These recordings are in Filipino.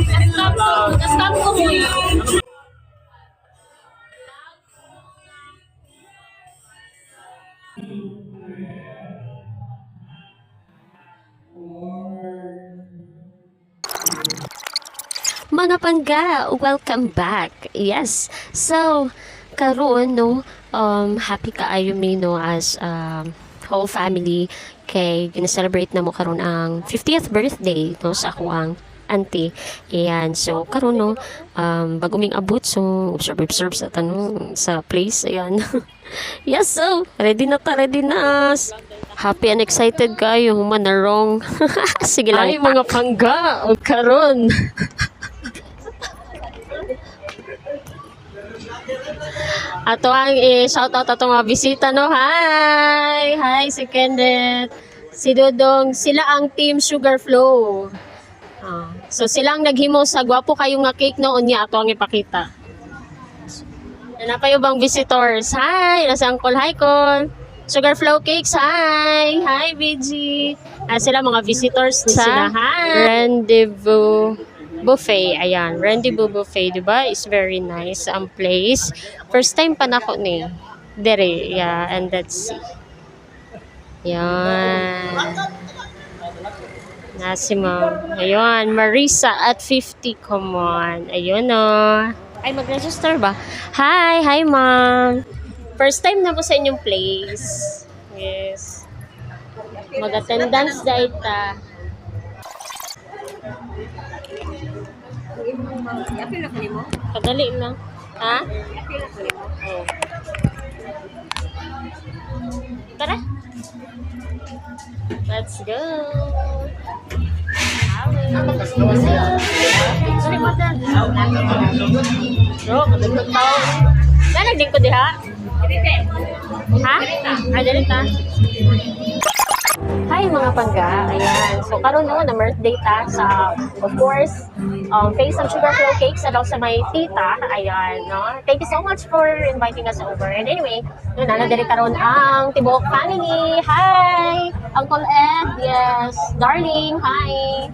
Scam ko mo. Mga pangga, welcome back. Yes. So, karon no, happy kaayo mi no as whole family kay gina-celebrate na mo karon ang 50th birthday no sa ako ang auntie. Ayan. So, karon no, bago ming abot, so, observe sa tanong sa place. Ayan. Yes, so, ready na ta, ready na. Happy and excited kayo, humanarong. Sige lang. Ay, mga pangga, o karon. Ato ang shoutout ato mga bisita no. Hi! Hi si Kenneth, si Dodong, sila ang Team Sugar Flow. So silang naghimo sa gwapo kayong nga cake noon niya ato ang ipakita. Na pa yung bang visitors. Hi! Nasa Uncle. Hi, Col. Sugar Flow Cakes. Hi! Hi, BG. Sila mga visitors ni sila. Hi! Rendezvous Buffet. Ayan. Rendezvous Buffet. Diba? It's very nice ang place. First time pa na ko ni. Dere. Yeah. And let's see. Yan. Nasi Ma'am. Ayun. Marisa at 50. Come on. Ayun o. Ay, mag-register ba? Hi! Hi, ma'am! First time na po sa inyong place. Yes. Mag-attendance dahil ta. Kadali lang. Ha? Oh. Tara! Let's go! Bro, kadagdag tao. Nagding ko diha? Ha? Ay, dalita. Hi mga pangga. Ayan. So, karon no, na birthday ta sa, of course, Face of Sugar Flow Cakes at sa may tita. Ayan, no? Thank you so much for inviting us over. And anyway, no, nanadali karon ang tibuok family. Hi! Uncle Ed, yes. Darling, hi!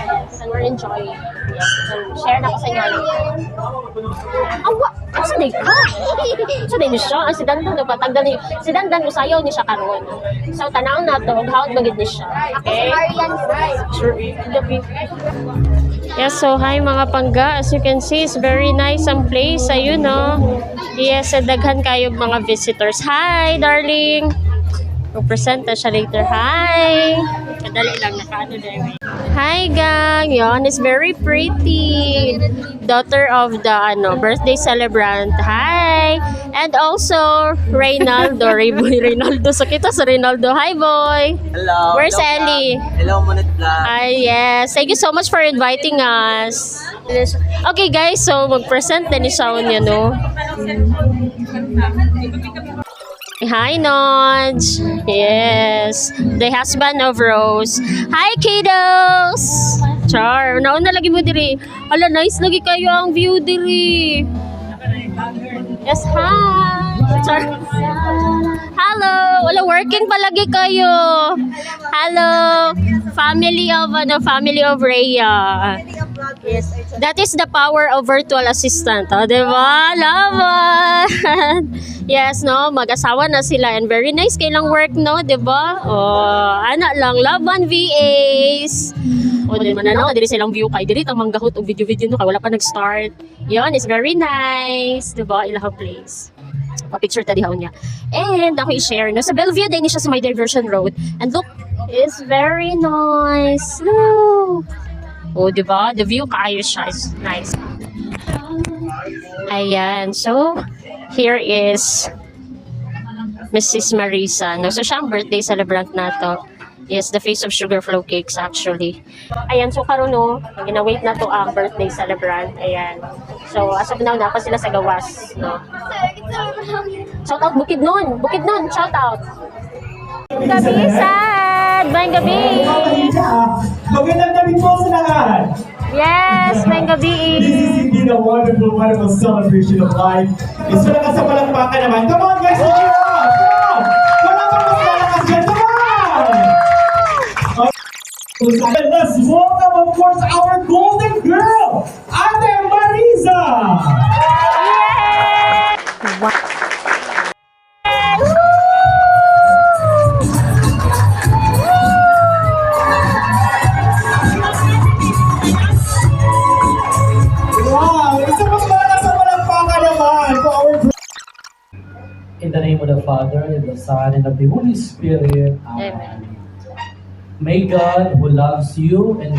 Yes, and we're enjoying. Yes, and share na ko sa inyo. Awa! Asa day ka? Asa day ni siya? Si Dandan nagpatagdan ni si Dandan usayaw ni siya karon. So tanaw na to, hawd magid ni siya. Okay? Sure. Yes, so hi mga pangga. As you can see, it's very nice ang place. Ayun no. Yes, daghan kayog mga visitors. Hi, darling. Mag-present na siya later. Hi! Kadali lang, nakaano din. Hi, gang! Yon, is very pretty. Daughter of the birthday celebrant. Hi! And also, Reynaldo. Reynaldo. So, kita sa Reynaldo. Hi, boy! Hello! Where's hello, Ellie? Hello, Monit Vlog. Hi, yes. Thank you so much for inviting us. Okay, guys. So, mag-present din ni Shaun yan, no? Hi, Nodge. Yes. The husband of Rose. Hi, kiddos. Char. Nauna lagi mo diri. Ala, nice lagi kayo ang view diri. Yes, hi. Char. Hello. Wala, working palagi kayo. Hello. Family of Rhea. Yes. That is the power of virtual assistant. Oh, diba? Laban. Yes, no? Mag-asawa na sila and very nice kailang work, no? Diba? Oh, anak lang. Laban VAs. O, di man na, dili silang view kay dili tang manggahot og video-video no kay wala pa nag-start. Yon, it's very nice. Diba? Ilahang place. Pa-picture ta dihaw niya. And ako i-share, no? Sa Bellevue, din siya sa may Diversion Road. And look, it's very nice. Look. Oh, diba? The view kaayo siya is nice. Ayan. So, here is Mrs. Marisa. No? So, siya ang birthday celebrant na to. Yes, the Face of Sugar Flow Cakes actually. Ayan, so karon no, gina-wait na to ang birthday celebrant. Ayan. So, as of now, napa sila sa gawas. No? Shout out Bukidnon! Bukidnon! Shout out! Gabi, sad! Bayang gabi! Magandang gabi po sa lahat! Yes, bayang gabi! This is indeed a wonderful, wonderful celebration of life. Gusto na ka sa palakpakan naman. Come on guys, let's cheer up! Come on! Wala pang mas malakas dyan. Come on! Okay. Let's welcome, of course, our golden girl! Father, and of the Son, and of the Holy Spirit. Amen. May God, who loves you and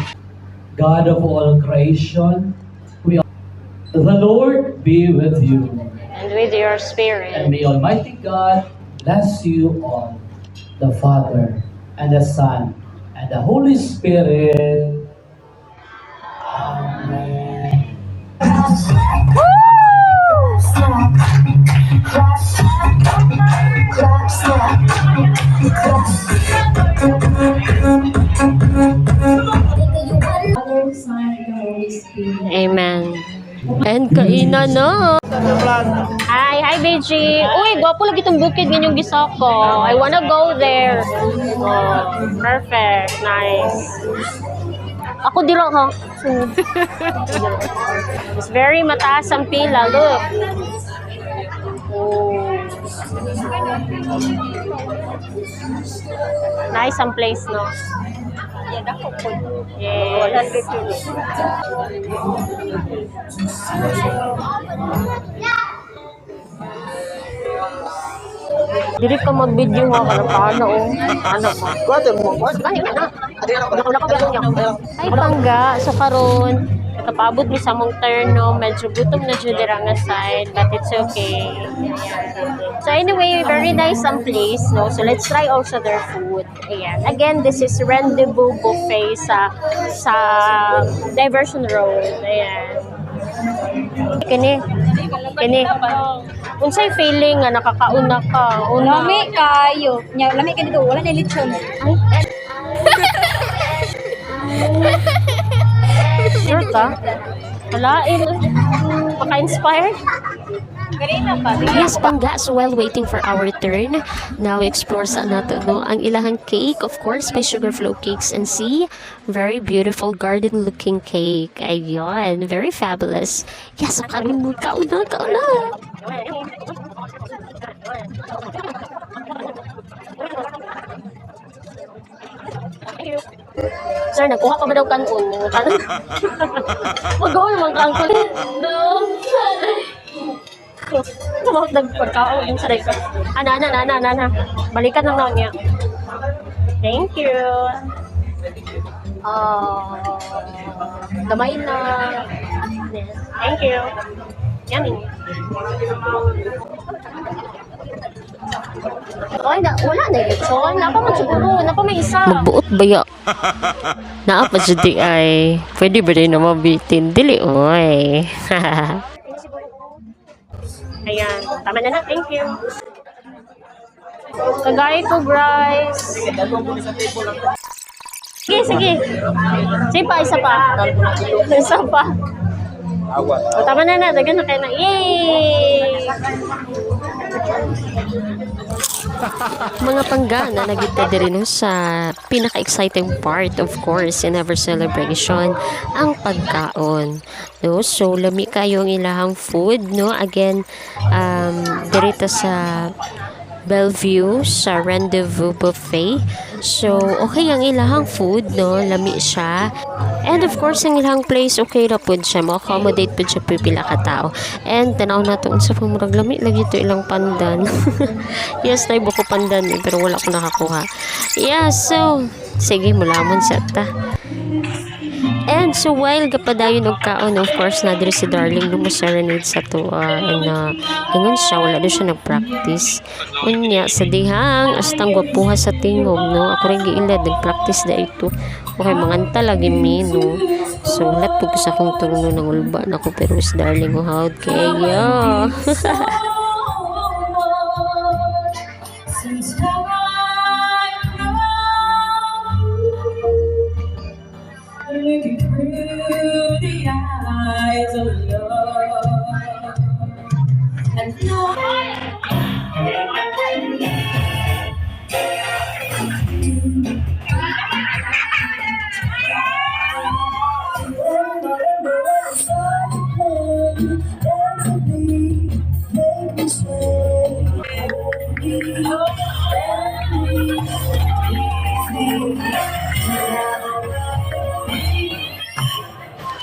God of all creation, the Lord be with you. And with your And spirit. may Almighty God bless you all, the Father, and the Son, and the Holy Spirit. Amen. Father, Son, and Holy Spirit. Amen. And kainan na. Hi, BG. Uy, gwapo lagi itong bukid ninyong gisako. I wanna go there. Oh, perfect. Nice. Ako di lang ha. It's very mataas ang pila. Look. Oh. Nice ang place, no? Yes. Dili ka mag-video nga ka na paano oh. Ano mo? Ay pangga. So karon nakapabot mi sa mong turn no. Medyo gutom na jud dira nga side but it's okay. So anyway, very nice ang place no. So let's try also their food. Ayan. Again, this is Rendezvous Buffet sa Diversion Road. Ayan. Kini. Unsay feeling nga nakakauna ka? Lami kayo. Nya, lami ka dito. Wala na lechon. Ay. Sure ka? Wala, maka-inspired? Yes, pangga. So while waiting for our turn, now explore sa nato no ang ilahang cake, of course, by Sugar Flow Cakes and see, very beautiful garden looking cake. Ayun, very fabulous. Yes, ang karoon mo, kauna. Sir, nagkuha ka ba daw kanon? Mag-go naman ka ang kulit. No. Tumawag nagpagkaon yung saray ko. Ana. Balikan lang naman niya. Thank you. Damay na. Yes. Thank you. Yummy. Ay, wala na yun. So, napa siguro. Napa may isa. Magbuot ba ya? Naapa di ay. Pwede ba rin na mabitin? Dili, oy. Ayan. Tama na. Thank you. Kagaya ko, Bryce. Sige. Sige pa, isa pa. O, tama na. Dagan na kayo na. Yay! Mga panggana nagita din no sa pinaka-exciting part, of course, in our celebration, ang pagkaon. No? So, lami kayo ang ilahang food, no? Again, dirito sa Bellevue sa Rendezvous Buffet. So, okay ang ilahang food, no? Lami siya. And of course, ang ilahang place, okay na po siya. Ma-accommodate po siya pipila ka tao. And tanaw na to, sa pumurag lami, lagi ito ilang pandan. Yes, na ibo ko pandan, pero wala ko nakakuha. Yeah, so, sige, mulamon sa ta. And so while kapadayon og kaon, of course na diri si Darling lumo-serenade sa to ingon siya wala do siya nag-practice. Unya sa dihang astang gwapuha sa tingog no. Ako rin giilad nag-practice da ito. Okay manganta lagi mi no. So lat pug sa kong turno ng ulba nako pero si Darling hawd kayo. Looking through the eyes of love, and no.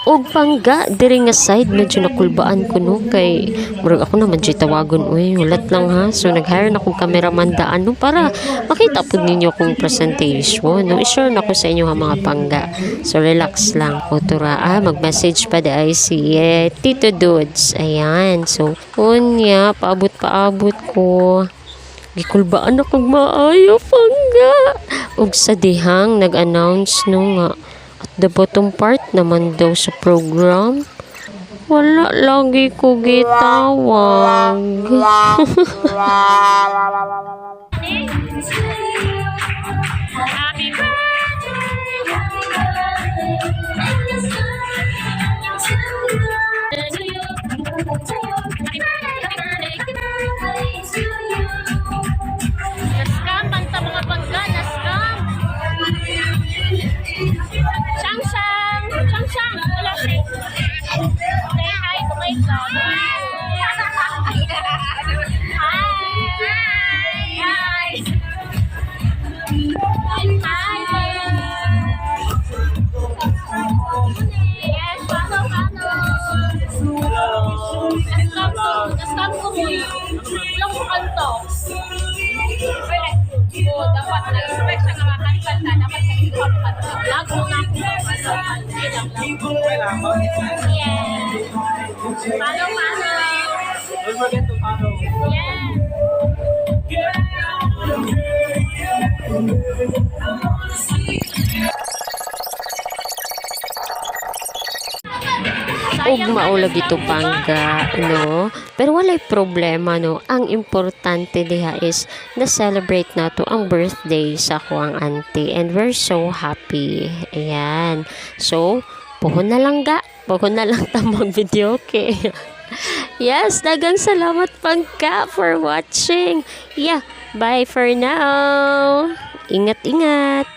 og pangga diri nga side medyo nakulbaan ko no kay murag ako naman jay tawagon uy ulat lang ha so nag-hire na kong cameraman daan no para makita pud ninyo kung presentation no i-share na ko sa inyo ha mga pangga so relax lang o tura mag-message pa di si Tito Dudes ayan so unya paabot ko gikulbaan na kong maayo pangga ug sa dihang nag-announce no nga at the bottom part naman daw sa program wala lagi ko gitawag. Happy Naskam, banta mga pangga, naskam. Shang, wala siya. Say hi to my vlog. Yes, follow. Naskam ko mo yun. Lang ko kanto. Dapat na-expect sa mga kanta, dapat sa ikaw kanta. Lago na ako. Yes. Follow. Don't forget to follow. Yes. ug maulag ito pangga no pero walay problema no ang importante diha is na celebrate nato ang birthday sa kuang auntie and we're so happy ayan so puhon na lang ta mag video okay. Yes, dagang salamat pangga for watching. Yeah, bye for now. Ingat-ingat.